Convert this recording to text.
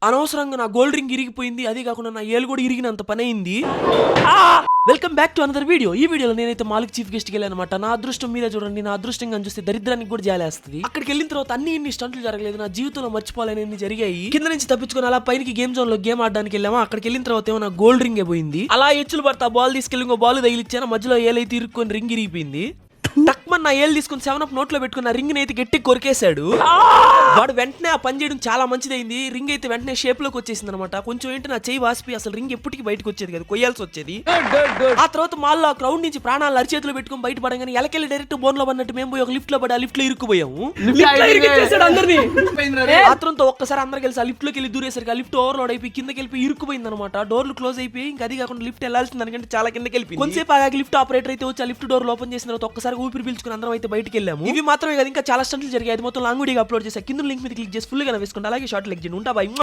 అనవసరంగా నా gold ring ఇరిగిపోయింది. అదే కాకుండా నా ఏలు కూడా ఇరిగినంత పని అయింది. Welcome back to another video. ఈ వీడియోలో నేనైతే మాల్కి చీఫ్ గెస్ట్ కి వెళ్ళానమాట. నా అదృష్టం మీరే చూడండి. నా అదృష్టంగా చూస్తే దరిద్రానికి కూడా జాలేస్తుంది. అక్కడికి వెళ్ళిన తర్వాత ఇన్ని స్టంట్లు జరగలేదు. నా జీవితంలో మర్చిపోలేని జరిగాయి. కింద నుంచి తప్పించుకొని అలా పైకి గేమ్ జోన్ లో గేమ్ ఆడడానికి వెళ్ళామా. అక్కడికి వెళ్ళిన తర్వాత ఏమో నా గోల్డ్ రింగ్ పోయింది. అలా ఎచ్చులు పడతా బాల్ తీసుకెళ్ళి ఇంకో బాల్ తగిలిచ్చాను. మధ్యలో ఏలైతే ఇరుక్కొని రింగ్ ఇరిగిపోయింది. టక్మన్ నా ఏళ్ళు తీసుకుని 7 up నోట్లో పెట్టుకున్న రింగ్ అయితే గట్టి కొరికేశాడు. వాడు వెంటనే ఆ పని చేయడం చాలా మంచిదైంది. రింగ్ అయితే వెంటనే షేప్ లోకి వచ్చేసింది అనమాట. కొంచెం ఏంటి నా చెయ్యి వాసిపోయి అసలు రింగ్ ఎప్పటికీ బయటకు వచ్చేది కదా, కొయ్యాల్సి వచ్చేది. ఆ తర్వాత మాల్లో ఆ క్రౌడ్ నుంచి ప్రాణాలు అరిచేతులు పెట్టుకుని బయట పడగానే ఎలకెళ్ళి డైరెక్ట్ బోన్ లో పడినట్టు మేము పోయి ఒక లిఫ్ట్ లో పడి ఆ లిఫ్ట్ లో ఇరుక్కుపోయాము. ఆత్రంతో ఒక్కసారి అందరు కలిసి ఆ లిఫ్ట్ లోకి వెళ్ళి దూరేసరికి ఆ లిఫ్ట్ ఓవర్లోడ్ అయిపోయి కిందకి వెళ్ళిపోయి ఇరుక్కుపోయింది అనమాట. డోర్లు క్లోజ్ అయిపోయి ఇంకా అది కాకుండా లిఫ్ట్ వెళ్ళాల్సింది దానికంటే చాలా కిందకి వెళ్ళిపోయింది. కొంచెంసేపు ఆగి లిఫ్ట్ ఆపరేటర్ అయితే వచ్చి ఆ లిఫ్ట్ డోర్ ఓపెన్ చేసిన తర్వాత ఒక్కసారి ఊపిరి పీల్చుకుని అందరం అయితే బయటికి వెళ్ళాము. ఇవి మాత్రమే కదా, ఇంకా చాలా స్టంట్లు జరిగాయి. అది మొత్తం లాంగ్ వీడియోగా అప్లోడ్ చేసా. కింద లింక్ మీద క్లిక్ చేసి ఫుల్ గా వేసుకోండి. అలాగే షార్ట్ లెగ్ చేయండి. ఉంటా బై.